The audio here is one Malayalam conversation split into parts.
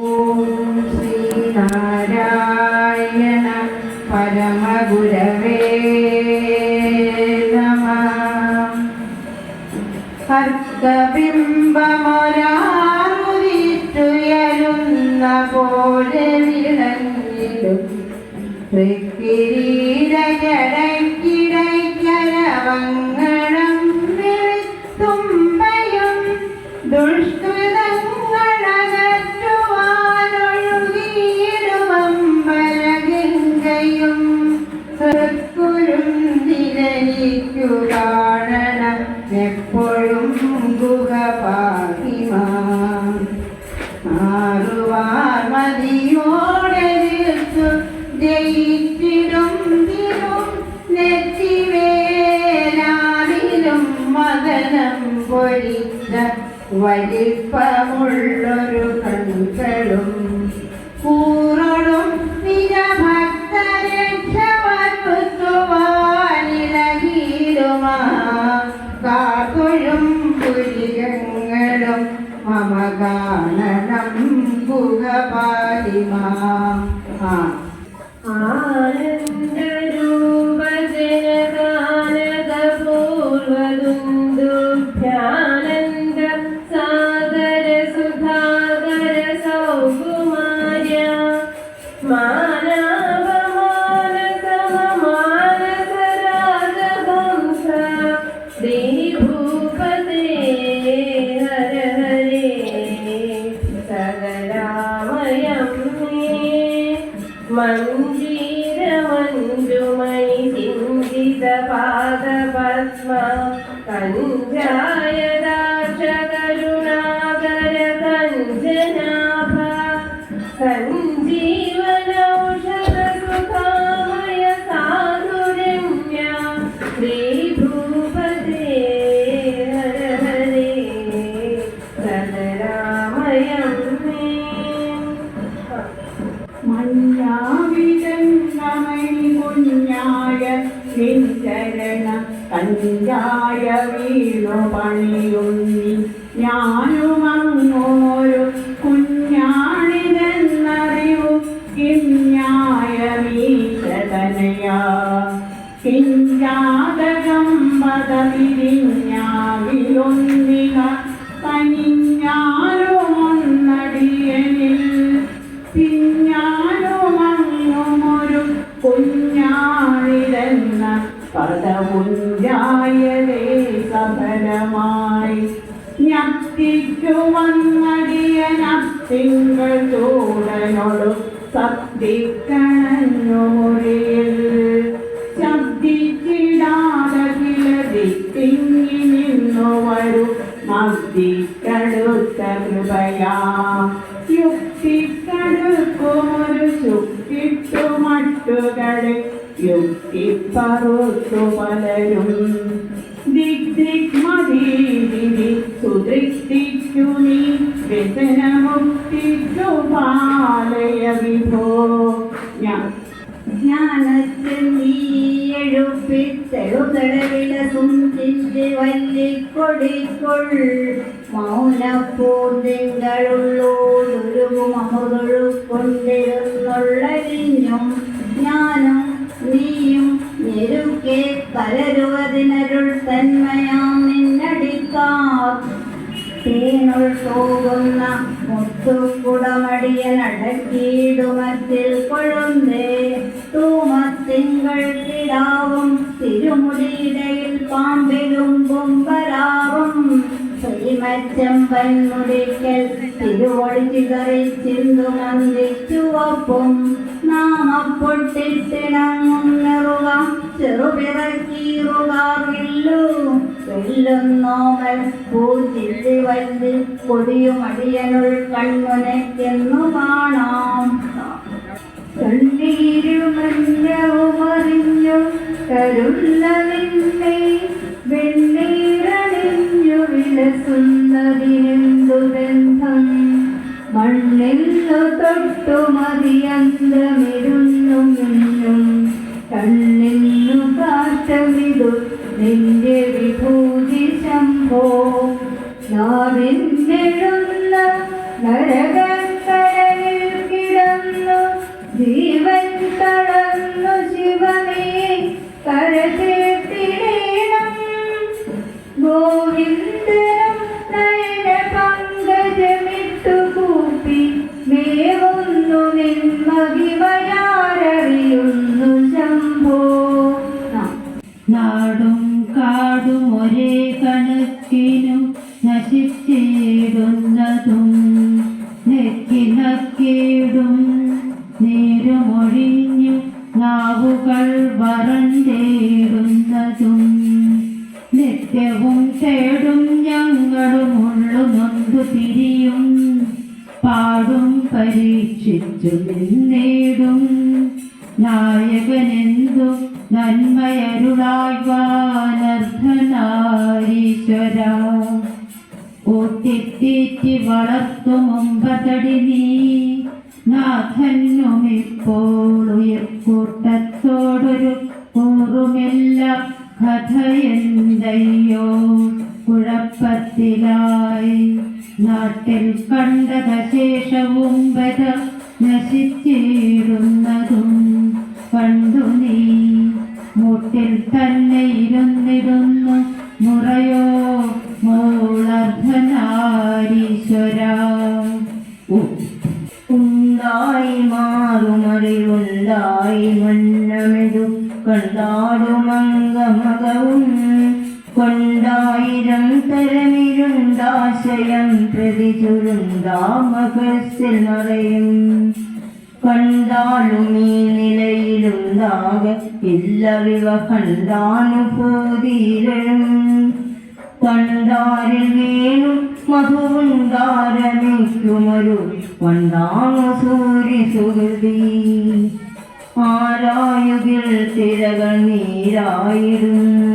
ഓം ശ്രീനാരായണ പരമഗുരവേ നമഃ. ഹർത്തബിംബമൊരാറുതിറ്റുയരുന്ന പോലെ വിളങ്ങിടും കിരീടകിടയ്ക്കിടയ്ക്കരവങ്ങളും തുമ്പയും ദുഷ്കൃതങ്ങളകറ്റുവാനൊഴുകിയിടുവമ്പലഗംഗയും ഹൃത്കുരുന്തിരനിക്കു കാണണം എപ്പോഴും ഗുഹപാഹിമാം. ആറുവാർ മതിയോടെ നിൽച്ചു ജയിച്ചിടും തിരും നെറ്റിവേലാതിലും മദനം പൊരിച്ച വലിപ്പമുള്ളൊരു കൺകളും കൂറോടും നിരഭക്തരക്ഷവരുത്തുവാനിലകിടുമാ കാതൊഴും പുരികങ്ങളും മമ കാണണം ഗുഹപാലിമാ. ആനന്ദരൂപജനകാനകപൂർവദുന്ദുഭ്യാനന്ദ സാഗര സുധാകര സൗകുമാര്യ മാനവമാനസമമാനസരാജവംശ ശ്രീഭൂപതേ ഹര ഹരേ സകലാമയം മഞ്ജീരമഞ്ജുമണി ചിന്തിത പാദപദ്മ കഞ്ചായ ദാക്ഷകരുണാകര കഞ്ചനാഭ സഞ്ജീവനൗഷധ സുഖാമയ സാധുരമ്യ ശ്രീഭൂപതേ ഹര ഹരേ സകലാമയം മഞ്ഞാവിതന്നമണി കുഞ്ഞായ നിൻചരണ കഞ്ചായ വീണു പണിയുന്നി ഞാനുമങ്ങോരു കുഞ്ഞാണിതെന്നറിവു കിഞ്ഞായ മീശതനയാ കിഞ്ചാതകം പദവിരിഞ്ഞാവിലൊന്നിക കനിഞ്ഞാലുമൊന്നടിയനിൽ പിഞ്ഞാലുമങ്ങുമൊരു കുഞ്ഞാണിതെന്ന പദമുഞ്ചായതേ സഫലമായി ഞത്തിക്കു വന്നടിയനത്തിങ്കൾ ചൂടനോടു സപ്തിക്കണഞ്ഞുമുറിയിൽ ശബ്ദിച്ചിടാതെ കിളതിത്തിങ്ങി നിന്നു വരൂ മഗ്ദിക്കടുത്ത കൃപയാ യുക്തിക്കടുക്കുമൊരു ശുക്തിട്ടു മട്ടുകളെ യുക്തിപ്പറുത്തു പലരും ദിഗ്ദിഗ്മതീതി സുദൃഷ്ടിക്കു നീ വ്യസനമുക്തിക്കു പാലയ വിഭോ. ജ്ഞാനത്തിൽ നീയെഴുപ്പിത്തെഴുതടവിലസും ചിന്തി വല്ലിക്കൊടിക്കൊൾ മൗനപ്പൂന്തിങ്കളുള്ളോടൊരുവും അമുതൊഴുക്കൊണ്ടിരുന്നുള്ളരിഞ്ഞും ഞാനും നീയും ഞെരുക്കെ കലരുവതിനരുൾ തന്മയാം നിന്നടിക്കാർ തേനുൾ പോകുന്ന മുത്തുക്കുടമടിയനടക്കിയിടുമത്തിൽ കൊഴുന്തേ തൂമത്തിങ്കൾ കിടാവും തിരുമുടിയിടയിൽ പാമ്പിലുമ്പും വരാവും ശ്രീമച്ചമ്പൻ മുടിക്കൽ തിരുവൊളി ചിതറി ചിന്തുമന്തിച്ചുവപ്പും നാമപ്പൊട്ടിട്ടിണങ്ങുന്നിറുക ചെറുപിറക്കീറുകാറില്ലു വെല്ലുന്നോമൽ പൂച്ചിരി വല്ലി കൊടിയുമടിയനുൾ കൺമുനയ്ക്കെന്നു കാണാം. കണ്ണീരുമഞ്ഞവുമറിഞ്ഞു കരുള്ളതിൻ്റെ വെണ്ണീരണിഞ്ഞു വിലസുന്നതിനെന്തു ബന്ധം മണ്ണിന്നു തൊട്ടു മതിയന്തമിരുന്നും പകിവരാരറിയുന്നു ശംഭോ. നാടും കാടും ഒരേ കണക്കിനു നശിച്ചിടുന്നതും നെക്കിനക്കേടും നേരുമൊഴിഞ്ഞു നാവുകൾ വറണ്ടേടുന്നതും നിത്യവും തേടും ഞങ്ങളും ഉള്ളു നൊന്തു തിരിയും പാടും പരീക്ഷിച്ചു നിന്നേടും നായകനെന്തു നന്മയരുളായ്വാനർദ്ധനാരീശ്വര. ഊട്ടിത്തീറ്റി വളർത്തു മുമ്പതടി നീ നാഥനുമിപ്പോൾ ഉയർക്കൂട്ടത്തോടൊരു കൂറുമില്ല കഥയെന്തയ്യോ കുഴപ്പത്തിലായി. നാട്ടിൽ കണ്ടതശേഷവും വര നശിച്ചിടുന്നതും കണ്ടു നീ. മുട്ടിൽ തന്നെ ഇരുന്നിടുന്നു മുറയോ മൂളർദ്ധനാരീശ്വര. ഉണ്ടായി മാറുമറിവുണ്ടായി മന്നമെതു കണ്ടാടുമംഗമകവും കൊണ്ടായിരം തരമിരുണ്ടാശയം പ്രതി ചുരുണ്ടാമകസിൽ മറയും. കണ്ടാലും ഈ നിലയിലുണ്ടാക ഇല്ലവിവ കണ്ടാനുഭൂതിയിലും കണ്ടാരിൽ വീണു മധുവുണ്ടാരമിക്കുമൊരു കൊണ്ടാണു സൂര്യസുഹൃതി. ആരായുകിൽ തിരകൾ നീരായിടുന്നു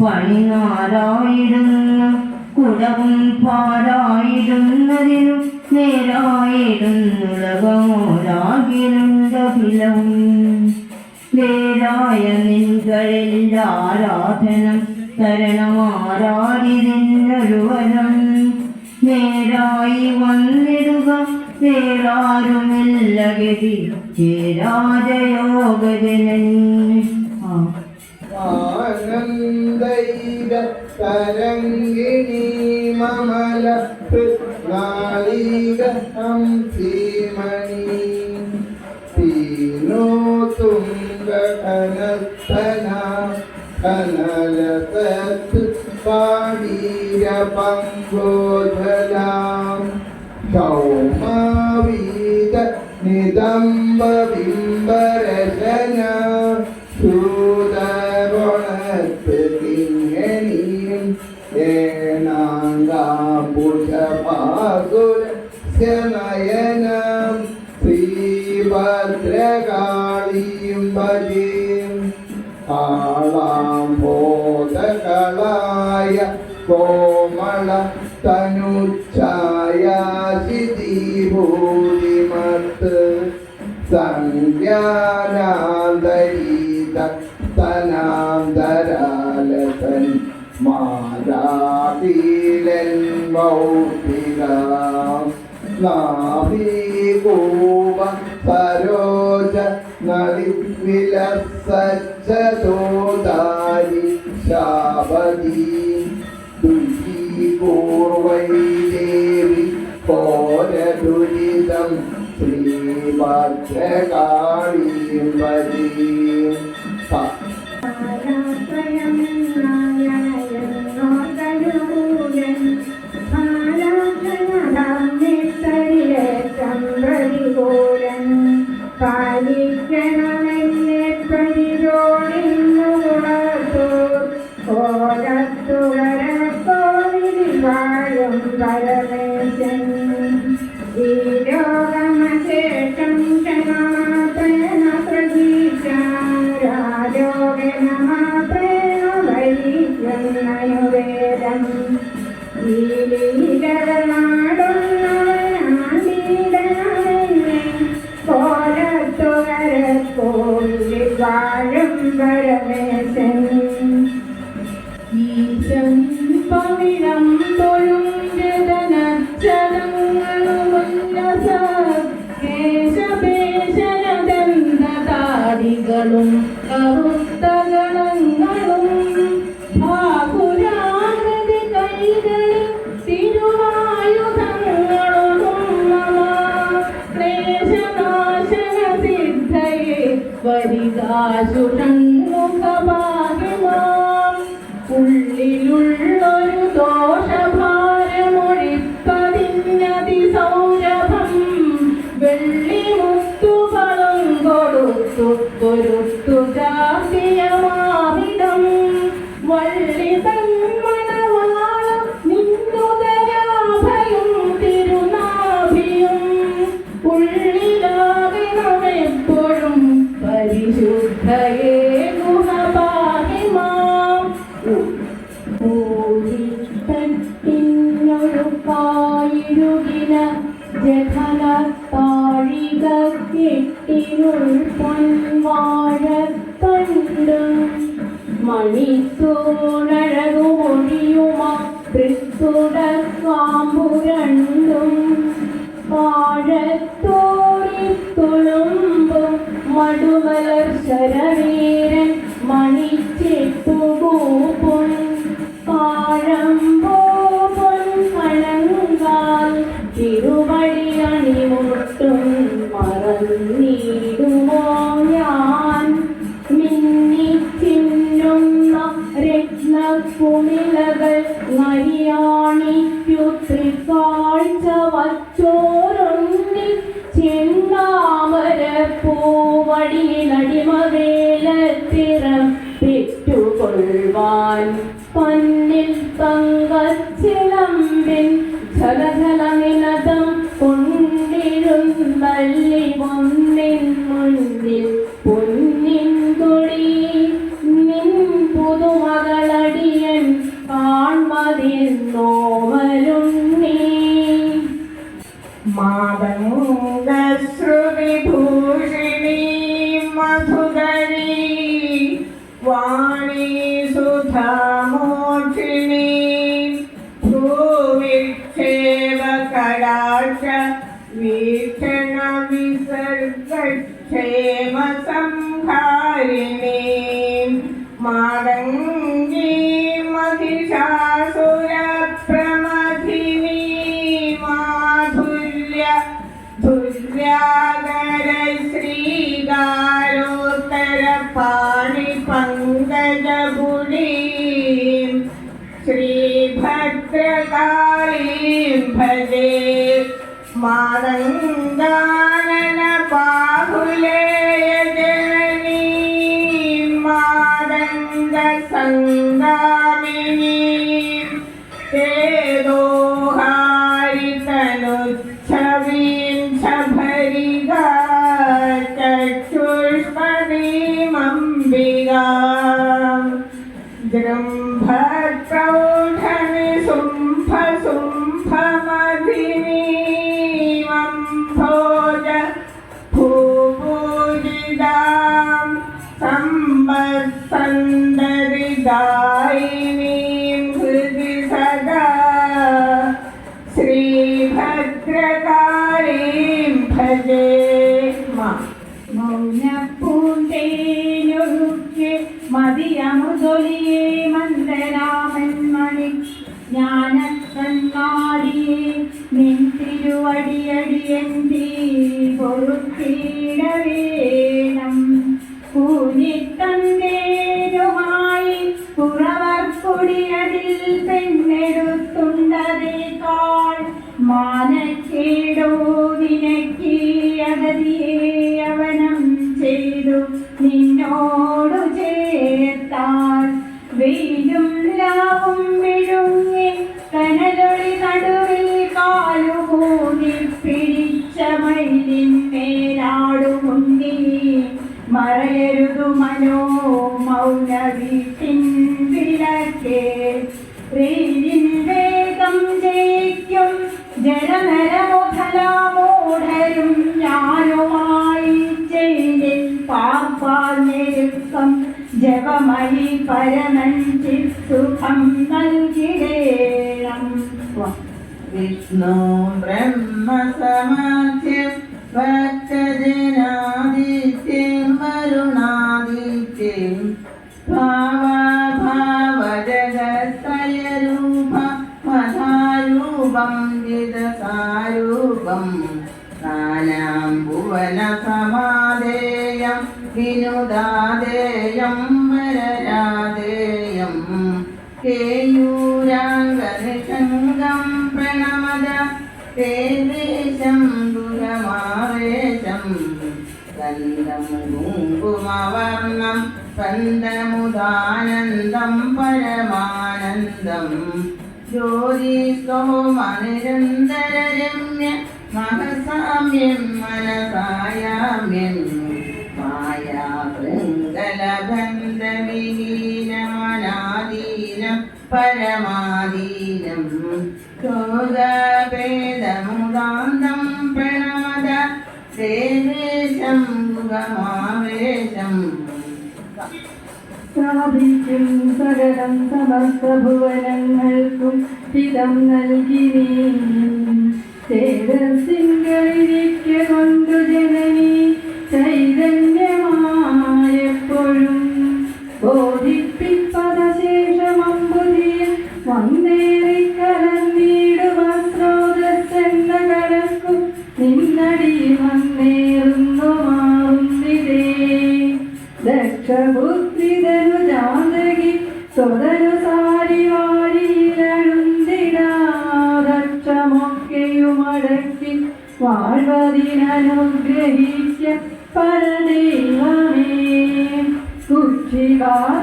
പണിനാരായിടുന്നു കുടവും പാരായിടുന്നതിനു നേരായിടുന്നുലകമോരാകിലുണ്ടഖിലവും. വേരായ നിൻകളിൽ ആരാധനം തരണമാരാരിതിന്നൊരു വരം. നേരായി വന്നിടുക വേറാരുമില്ല ഗതി രാജയോഗജനനീ. ആനന്ദൈക തരംഗിണീ മമല നാളിക ഹംസീമണി തീനോ തുംഗ കനസ്ഥന കനലസത്ത് പാടീര പങ്കോധലാം സൗമാവീത നിദംബ ബിംബരശന സൂതഗുണത്ത് കിങ്ങനീം ഏനാംഗാപുഷപാസുര നയനം ശ്രീഭദ്രകാളീം ഭജീം. കാളാം ബോധകളായ കോമള തനുച്ഛായ ശിതിഭൂതിമത്ത് സംജ്ഞാനാന്തരീത തനാന്തരാലതൻ മാതാപീലൻ മൗക്തികാം. നാഭീകൂപ സരോജ നളിവിലസജ്ജതോദാരി ശാപദീ ദുഃഖീപൂർവൈ ദേവി കോരദുരിതം ശ്രീഭദ്രകാളീം ഭജീം. പാലിക്കണമെന്നെ പരിചോടിന്നുണർത്തൂ ഓരത്തുകരത്തോളിൽ വാഴും പരമേശൻ. ഈ രോഗമശേഷം ക്ഷമാപ്രേണ പ്രതീക്ഷ രാജോഗന മാത്രേണ ഭരിക്കുന്നനു വേദം. ഈ ലീലനാടുന്നവനാടീടനമെന്നെ കോലത്തുകരത്തോളിൽ വാഴും പരമേശൻ. ഈശം പവിഴം തൊഴും ജതനച്ചലങ്ങളുല്ലസ കേശപേശനദന്തതാടികളും കറുത്തഗണങ്ങളും ഭാകുരാകൃതി കൈകളിൽ തിരുവായുധങ്ങളും മമ ക്ലേശനാശന സിദ്ധയെ വരികാശുഷൺമുഖഭാഗ്യമാം ഉള്ളിലുള്ളൊരു ദോഷഭാരമൊഴിപ്പതിഞ്ഞതിസൗരഭം വെള്ളിമുത്തുകളും കൊടുത്തു പൊരുത്തു ചാർത്തിയമാവിടം വള്ളി തന്മണവാളം നിന്നുദരാഭയും തിരുനാഭിയും ഉള്ളിലാകണമെപ്പോഴും പരിശുദ്ധയേ ഗുണപാഹിമാം ൂരിത്തട്ടിന്നൊരു കായിരുകിന ജഘന താഴിക കെട്ടിനുൾ പൊൻവാഴത്തണ്ട് മണിത്തൂണഴകുമൊഴിയുമ തൃത്തുടക്കാമ്പുരണ്ടും പാഴത്തോടിത്തുളുമ്പും മടുമലർ ശരവീരൻ മണിച്ചെട്ടുകൂപ്പും പാഴമ്പോൻ കണങ്കാൽ തിരുവടിയണിമുട്ടും മറന്നിടുമോ ഞാൻ മിന്നിച്ചിന്നുന്ന രത്നക്കുമിളകൾ നരിയാണിക്കു തൃക്കാഴ്ച വച്ചോരുണ്ണി ചെന്നാമര പൂവടിയിലടിമവേലത്തിറം പെറ്റുകൊള്ളുവാൻ പന്നിൽ തങ്കച്ചിലമ്പിൻ ഝലഝലനിനദം കൊണ്ടിരുന്നല്ലി ഒന്നിൻ മുന്നിൽ പൊന്നിൻ കൊടി നിൻ പുതുമകളടിയൻ കാൺമതിന്നോമലുണ്ണി മാതംഗശ്രുതിഭൂഷിണീ മധുകരീ വാണീ സുധാമോക്ഷിണീ ഭൂവിക്ഷേപകടാക്ഷ വീക്ഷണ വിസർഗക്ഷേമ സംഹാരിണീ മാതംഗീ മഹിഷാസുരപ്രമഥിനീ മാധുര്യ ധുര്യാകര ശ്രീകാരോത്തര പാണി പങ്കജപുരീം ശ്രീഭദ്രകാളീം ഭജേ മാതംഗാനന ബാഹുലേയ ജനനീം മാതംഗ സംഗാമിനീം ചേദോഹാരിതനുച്ഛവീം ഛഭരികാ ചക്ഷുഷ്മണീമംബികാം ജൃംഭപ്രൗഢനി സുംഭ സുംഭമധിനീമം ഭോജ ഭൂപൂജിതാം സമ്പത്സന്തരിദായിനീം ഹൃദി സദാ ശ്രീഭദ്രകാളീം ഭജേ മൗനപ്പൂന്തേനൊഴുക്കി മതിയമൃദൊലിയേ മന്ദരാമൻ മണി ജ്ഞാനക്കണ്ണാടിയെ നിൻ തിരുവടിയടിയന്തി പൊറുത്തിടവേണം കൂനിത്തന്തേനുമായി കുറവർക്കൊടിയതിൽ പെണ്ണെടുത്തുണ്ടതേക്കാൾ മാനക്കേടോ നിനക്ക് അഗതിയെ അവനം ചെയ്തു നിന്നോടു ചേർത്താൽ വെയിലും ലാവും വിഴുങ്ങി കനലൊളി നടുവിൽ കാലുകൂടി പിടിച്ച മയിലിൻ മേലാടുമുണ്ടി മറയരുതു മനോ മൗന വീട്ടിൻ വിളക്കേ റെയിലിൻ വേഗം ജയിക്കും ജലനരമുഖലാമൂഢരും ഞാനുമായി ജയിലിൽ പാർപ്പാൽ ഞെരുക്കം ജപമയി പരമൻ ചിസുഖം നൽകിടേണം വിഷ്ണു ബ്രഹ്മസമാഖ്യം ഭക്തജനാദിത്യം വരുണാദിത്യം ഭാവജഗത്രയരൂപ മധാരൂപം ജിതസാരൂപം നാനാംബൂജ ഭുവന സമാധേയം വിനുദാദേയം വരരാധേയം കേയൂരാംഗനിഷംഗം പ്രണമദ തേവേശം ഗുരമാവേശം ഗന്ധം കുങ്കുമവർണം സ്പന്ദമുദാനന്ദം പരമാനന്ദം ജ്യോതിസ്തോമനിരന്തരരമ്യ മഹസാമ്യം മനസായാമ്യം മായാഭൃംഗലബന്ധവിഹീനമനാദീനം പരമാദീനം ക്രോധഭേദമുദാന്തം പ്രണമദ ദേവേശം ഗുഹമാവേശം സാധിക്കും സകലം സമസ്തഭുവനങ്ങൾക്കും ഹിതം നൽകി നീ തേജസ്സിങ്കളിരിക്ക കൊണ്ടു ജനനി ചൈതന്യമായെപ്പോഴും ബോധിപ്പിപ്പദശേഷമമ്പുതിയ വന്നേറിക്കലർന്നിടുമ സ്രോതസ്സെന്ന കടക്കും നിന്നടി വന്നേറുന്നു മാറുന്നിതേ ദക്ഷപുത്രിതനു ജാതകി സ്വതനു സാരി വാരിയിലഴുന്തിടാക്ഷമൊക്കെയുമടക്കി വാഴ്വതിനനുഗ്രഹിക്ക പരദൈവമേ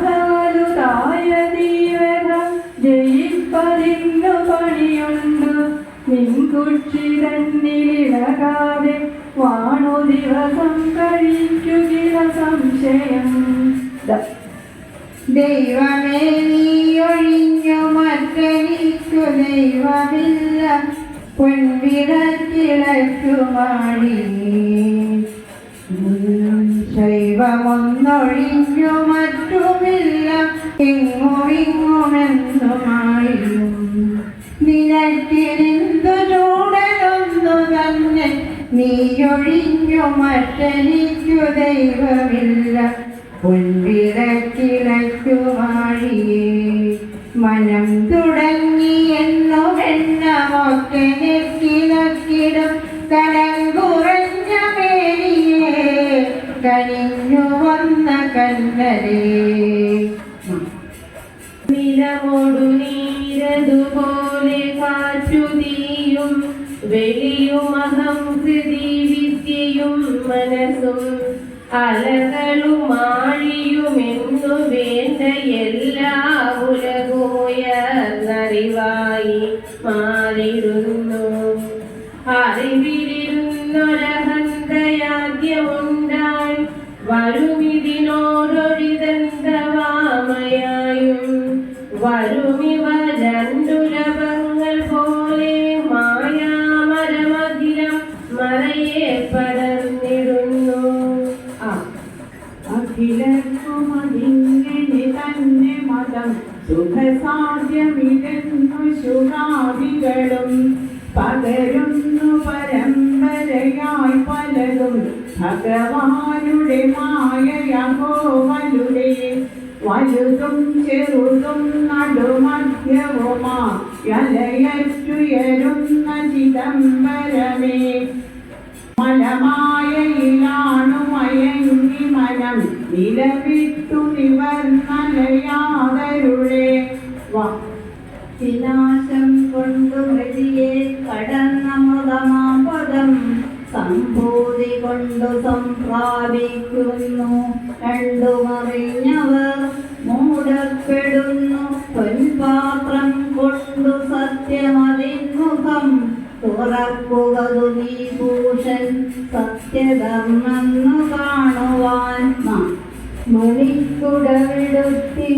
കുക്ഷികാതാലുതായ ദീവത ജയിപ്പതിന്നു പണിയുണ്ടു നിൻകുക്ഷി തന്നിലിളകാതെ വാണു ദിവസം കഴിക്കുകില സംശയം ദൈവമേ നീ ഒഴിഞ്ഞു മറ്റെനിക്കു ദൈവമില്ല പൊൻവിടക്കിളക്കുമാടി ശൈവമൊന്നൊഴിഞ്ഞു മറ്റുമില്ല ഇങ്ങുമെന്നുമായും നിനക്കിരിന്തു ചൂടലൊന്നു തന്നെ നീയൊഴിഞ്ഞു മറ്റെനിക്കു ദൈവമില്ല പൊൻവിളക്കിളക്കുമാടിയേ മനം തുടങ്ങി എന്നുമെണ്ണമൊക്കെ നെക്കിലക്കിടും കനം കുറഞ്ഞ മേനിയേ കനിഞ്ഞു വന്ന കന്നരേ നിലമോടു നീരതുപോലെ കാറ്റുതീയും വെളിയുമഹം ഹൃതി വിദ്യയും മനസ്സും അലകളുമാഴിയുമെന്നു വേണ്ട എല്ലാ ഉലകോയെന്നറിവായി മാറിടുന്നു അറിവിലിരുന്നൊരഹന്തയാദ്യമുണ്ടായി വരുമിതിനോടൊഴിതന്തവാമയായും വരുമിവ രണ്ടുലഭങ്ങൾ പോലെ മായാമരമധിരം മറയെ പടർന്നിടുന്നു അഖിലർക്കുമതിങ്ങനെ തന്നെ മതം സുഖസാധ്യമിതെന്നു ശുഭാദികളും പകരുന്നു പരമ്പരയായി പലതും ഭഗവാനുടെ മായയഹോ വലുതേ വലുതും ചെറുതും നടുമധ്യവുമാ യലയറ്റുയരുന്ന ചിദംബരമേ മലമായയിലാണു മയങ്ങി മനം നിലവിട്ടു നിവർന്നലയാതരുടെ വിനാശം കൊണ്ടു ഹൃതിയെ കടന്നമൃതമാപദം സംഭൂതി കൊണ്ടു സംപ്രാപിക്കുന്നു രണ്ടുമറിഞ്ഞവർ മൂടപ്പെടുന്നു പൊൻപാത്രം കൊണ്ടു സത്യമതിന്മുഖം തുറക്കുകതു നീ ഭൂഷൻ സത്യധർമ്മന്നു കാണുവാൻ മണിക്കുടവിടുത്തി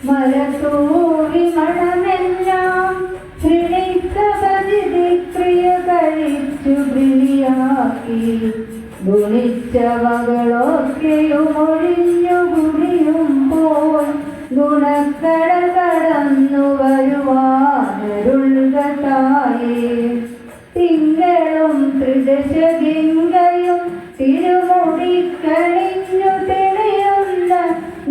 മലത്തോറി മണമെല്ലാം ക്രിയ കഴിച്ചു പ്രിയാക്കി ഗുണിച്ചവകളൊക്കെയും ഒഴിഞ്ഞു കുടിയുമ്പോൾ ഗുണക്കടൽ കടന്നു വരുവാനരുൾകട്ടായേ തിങ്കളും ത്രിദശഗംഗയും തിരുമുടിക്കണിഞ്ഞു തെളിയുന്ന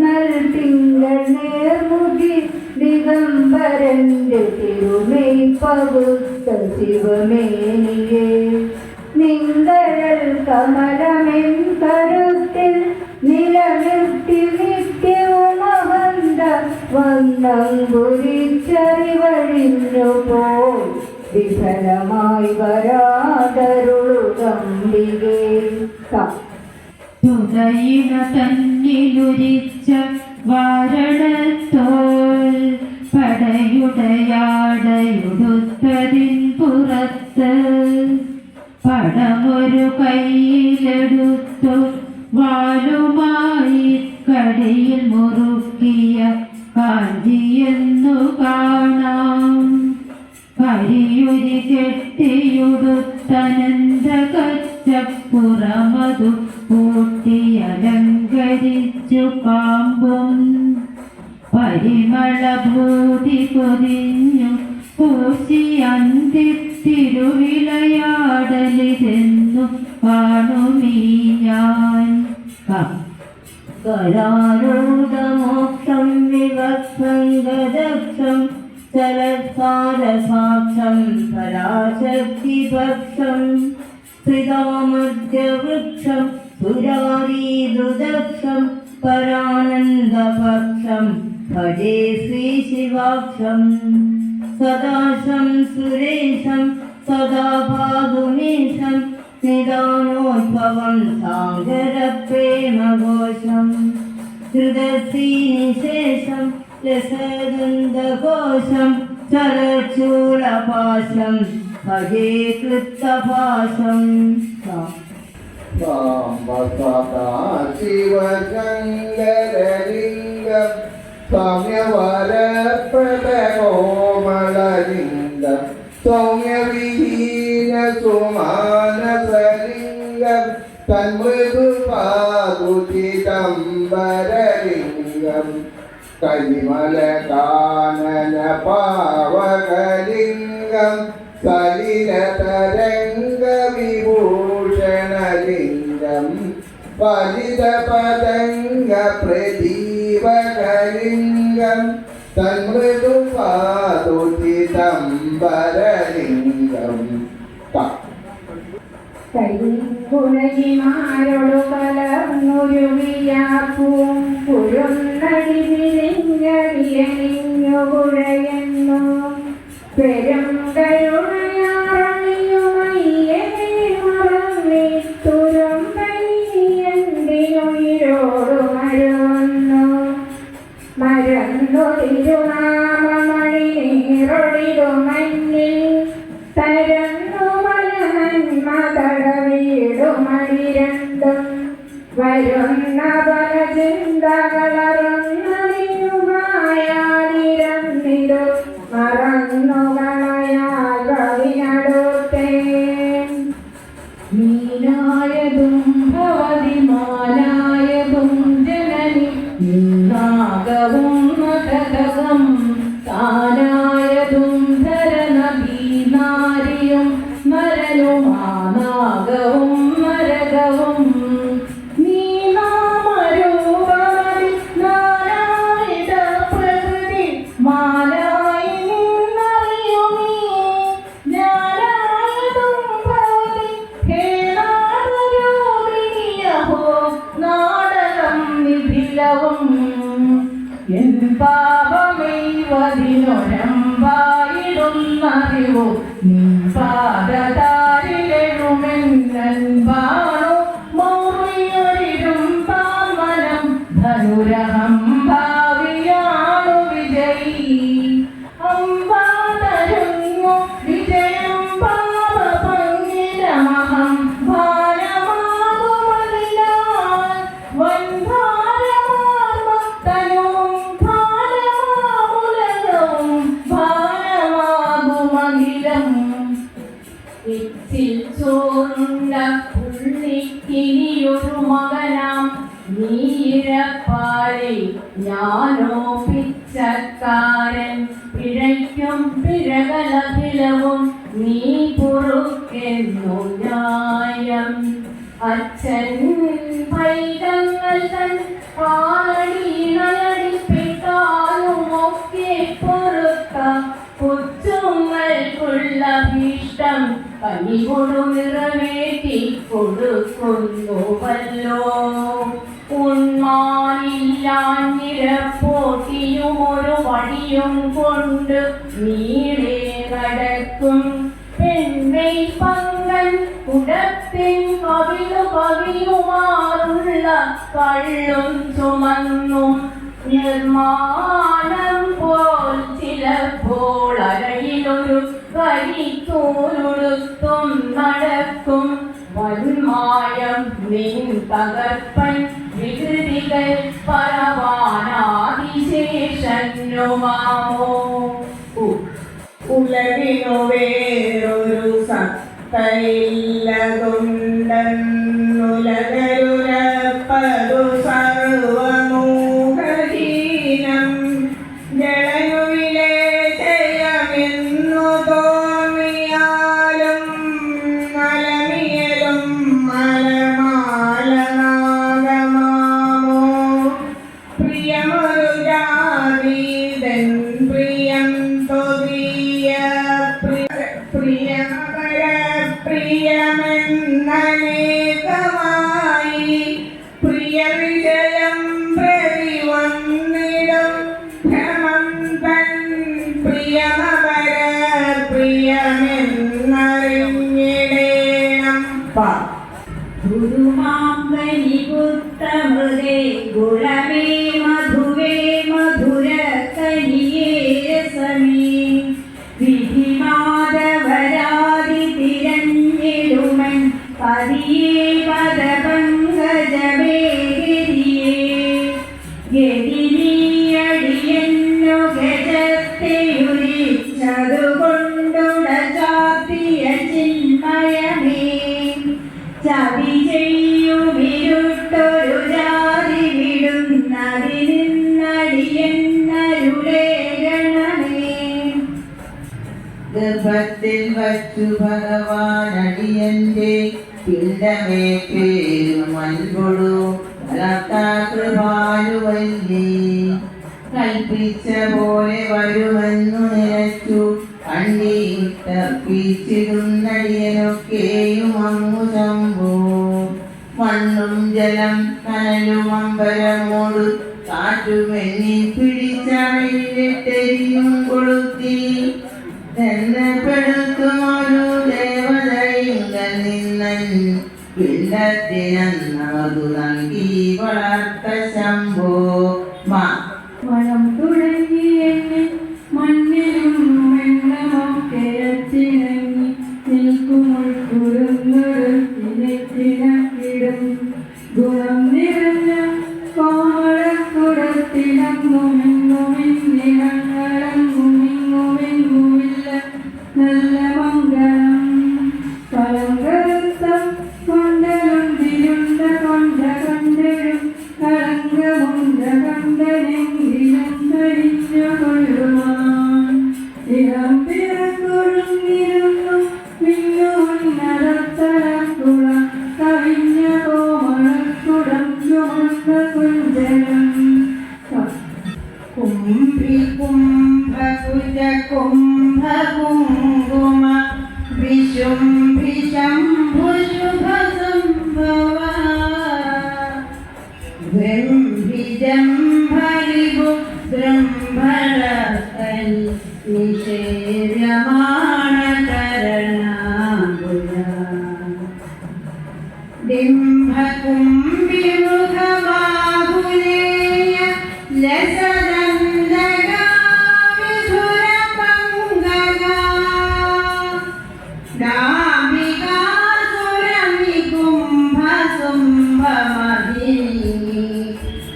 നൽതിങ്കൾ നേർമുഖി ദിഗംബരന്റെ തിരുമേയ് പകുത്ത ശിവമേനിയെ നിങ്കഴൽ കമല നങ്കുരിച്ചറിവഴിഞ്ഞു പോയി വിഫലമായി വരാതരുളുകമ്പികേ. തുതയിണ തന്നിലുരിച്ച വാരണത്തോൾ പടയുടയാടയുടുത്തതിൻ പുറത്ത് പടമൊരു കയ്യിലെടുത്തു വാളുമായി കടിയിൽ മുറുക്കിയ കാഞ്ചിയെന്നു കാണാം. കരിയുരി കെട്ടിയുടുത്തനന്ത കച്ചപ്പുറമതു കൂട്ടിയലങ്കരിച്ചു കാമ്പും പരിമളഭൂതി പൊതിഞ്ഞു പൂശി അന്തിത്തിരുവിളയാടലിതെന്നു കാണുമീ ഞാൻ. കരാരൂഢമോക്ഷം വിവത്സംഗദക്ഷം ചലത്കാരസാക്ഷം പരാശക്തിപക്ഷം ശ്രിതാമദ്യവൃക്ഷം സുരാരീദൃദക്ഷം പരാനന്ദപക്ഷം ഭജേ ശ്രീശിവാക്ഷം സദാശം സുരേശം സദാ ഭാഗുമേശം നിദാനോദ്ഭവം സാഗരപ്രേമഘോഷം ഹൃദശ്രീനിശേഷം ലസഗന്ധഘോഷം ചരചൂലപാശം ഭജേ കൃത്തഭാഷം. ശിവശങ്കരലിംഗം സൗമ്യവരപ്രദകോമളലിംഗം സൗമ്യവിഹീന സുമാനസലിംഗം തന്മൃദുപാതുചിദംബരലിംഗം കരിമലകാനന പാവകലിംഗം സലിലതരംഗ വിഭൂഷണലിംഗം വലിതപതംഗ പ്രദീപകലിംഗം തന്മൃദുപാതുചിദംബരലിംഗം. കരിങ്കുഴലിമാരോടു കലർന്നുരുവിയാപ്പൂം കുരുന്നടി വിരിഞ്ഞടിയണിഞ്ഞു കുഴയുന്നു പെരും കരുണയാറണിയുമയ്യനെ മറന്നിത്തുരമ്പനിയന്തിനുയിരോടു മരുന്നു മരന്നു തിരുനാമമണി നീറൊടിടുമഞ്ഞിൽ തരന്നു മലനന്മതടവീടുമണി രണ്ടും വരുന്ന പല ചിന്തകളറുന്നതിനുമായാതിരന്നിരു മറന്നു കളയാൽ വഴിനടുത്തേ. മീനായതും ഭവതി മാനായതും ജനനി നാഗവും മതകം താനായതും ധരനീനാരിയും മരനുമാനാഗവും മരകവും നീനാമരൂപമതി നാനാവിധ പ്രകൃതി മാനായി നിന്നറിയുമീ ജ്ഞാനായതും ഭവതി ഹേനാദരൂപിണിയഹോ നാടകം നിഖിലവും എൻ പാപമൈവതിനൊരമ്പായിടുന്നറിവു നിൻപാദതാരിലെഴുമെന്നൻപാണു മൗറിയൊരിരും പാമനം ധനുരഹം ഭാവിയാണു വിജയീ അമ്പാതരുന്നു വിജയം പാപപങ്കിരമഹം ഭാരമാകുമതിനാൽ വൻഭാരമാർമത്തനും ഭാരമാമുലകവും ഭാരമാകുമഖിലം. ഇച്ചിൽ ചോറുണ്ട ഉള്ളിക്കിനിയൊരു മകനാം നീരപ്പാളി ഞാനോ പിച്ചക്കാരൻ പിഴയ്ക്കും പിഴകലഖിലവും നീ പൊറുക്കെന്നു ന്യായം. അച്ഛൻ പൈതങ്ങൾ തൻ പാടിനടിപ്പിട്ടാലുമൊക്കെ പൊറുക്ക കൊച്ചുങ്ങൾക്കുള്ള ഭീഷ്ടം കനികൊടു നിറവേറ്റി കൊടുക്കുന്നുവല്ലോ. ഉണ്മാനില്ലാഞ്ഞിരപ്പോട്ടിയുമൊരു വഴി കവിയുമാറുള്ള കള്ളും ചുമന്നും നിർമ്മാണം പോൽ ചിലപ്പോൾ അരയിലൊരു കരിത്തോലുടുത്തും നടക്കും വന്മായം നിൻ തകർപ്പൻ വികൃതികൾ പറവാനാതിശേഷന്നുമാമോ ഉലകിനു വേറൊരു സത്തയില്ലതുണ്ടെന്നുലകരുരപ്പതു സർവമൂഹഹീനം ജളനുവിലെ ജയമെന്നു തോന്നിയാലും മലമിയലും മലമാലനാഗമാമോ പ്രിയമൊരു ജാതീതൻ പ്രിയം തൊതിയ പ്രിയമെന്നനേകമായി പ്രിയ വിജയം പ്രതി വന്നിടും ഭ്രമം തൻ പ്രിയമപര പ്രിയമെന്നറിഞ്ഞിടേണം ഗുരുമാംഗനിപുത്രമൃതേ ഗുരമേ മധുവേ മധുരകനിയേ രസമേ വിധിമാധവരാതി തിരഞ്ഞിടുമൻ പതിയേ പദപങ്കജമേ ഗതിയേ ഗതിനിയടിയെന്നു ഗജത്തെയുരിച്ചതുകൊണ്ടുടചാത്തിയ ചിന്മയമേ ചതി ചെയ്യുമിരുട്ടൊരു ജാതി വിടുന്നതിനടിയെന്നരുളേകണമേ ഗർഭത്തിൽ വച്ചു ഭഗവാൻ അടിയന്റെ പിണ്ടമേ പേരും അൻപൊടു കൃപാലുവല്ലേ കൽപ്പിച്ച പോലെ വരുമെന്നു നിലച്ചു കണ്ടീട്ടർപ്പിച്ചിടുന്നടിയനൊക്കെയും അങ്ങു ശംഭോ മണ്ണും ജലം കനലും അമ്പരമോട് കാറ്റുമെന്നി പിടിച്ചറിയിട്ടെരിയും കൊളുത്തി പെടുത്തുമൊരു ദേവതയിങ്കൽ നിന്നൻ പിണ്ടത്തിനന്നതു നൽകി വളർത്ത ശംഭോ മണം തുടങ്ങിയെന്നെ മണ്ണിലും വെണ്ണമൊക്കെ അച്ചിണങ്ങി നിൽക്കുമൊഴുകുന്നൊരുത്തിനെത്തിനക്കിടും ഗുണം നിറഞ്ഞ കോമളക്കുടത്തിലങ്ങുമെങ്ങുമെന്നിടങ്ങളങ്ങുമിങ്ങുമെങ്ങുമില്ല നല്ല മംഗളം കലങ്കറുത്ത കൊണ്ടലും തിരുണ്ട കൊണ്ട കണ്ടലും കളങ്കമുണ്ട കണ്ടനെങ്കിലും ധരിച്ചു കൊള്ളുവാൻ ഇളം പിറക്കൊഴുങ്ങിരുന്നു മിന്നുന്നതത്തലക്കുള കവിഞ്ഞ കോമളക്കുടം ചുമന്ന കുഞ്ചരം കുംഭികുംഭകുജ കുംഭകുങ്കുമ വിശുംഭിശംഭുശുഭസംഭവ ബ്രഹ്മിജംഭരിഭുദ്രംഭരകനി നിഷേര്യമാണകരണാംബുജ ഡിംഭകുംഭിമുഖബാഹുലേയ ലസദന്തകാ വിധുരപങ്കജാ ഡാംബികാസുരമികുംഭസുംഭമഹിനി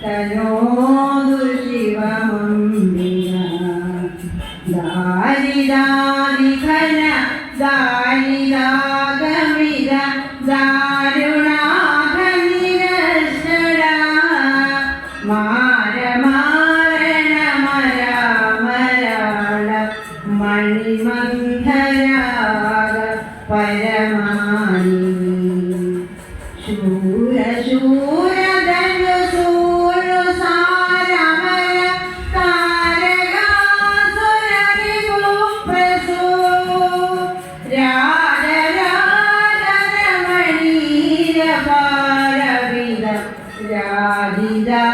തനോദു ശിവമംബിക ദാരിദാരിഘന ദാരിദാഗമിത ദാരുണാഘനിരക്ഷര മാരമാരണമരാമരാള മണിമന്ധരാഗ പരമാനി ശൂരശൂരധനുസൂരു സാരമര താരകാസുരവിഭുപ്രസൂ രാജരാജരമണീരപാരവിദ രാജിദാ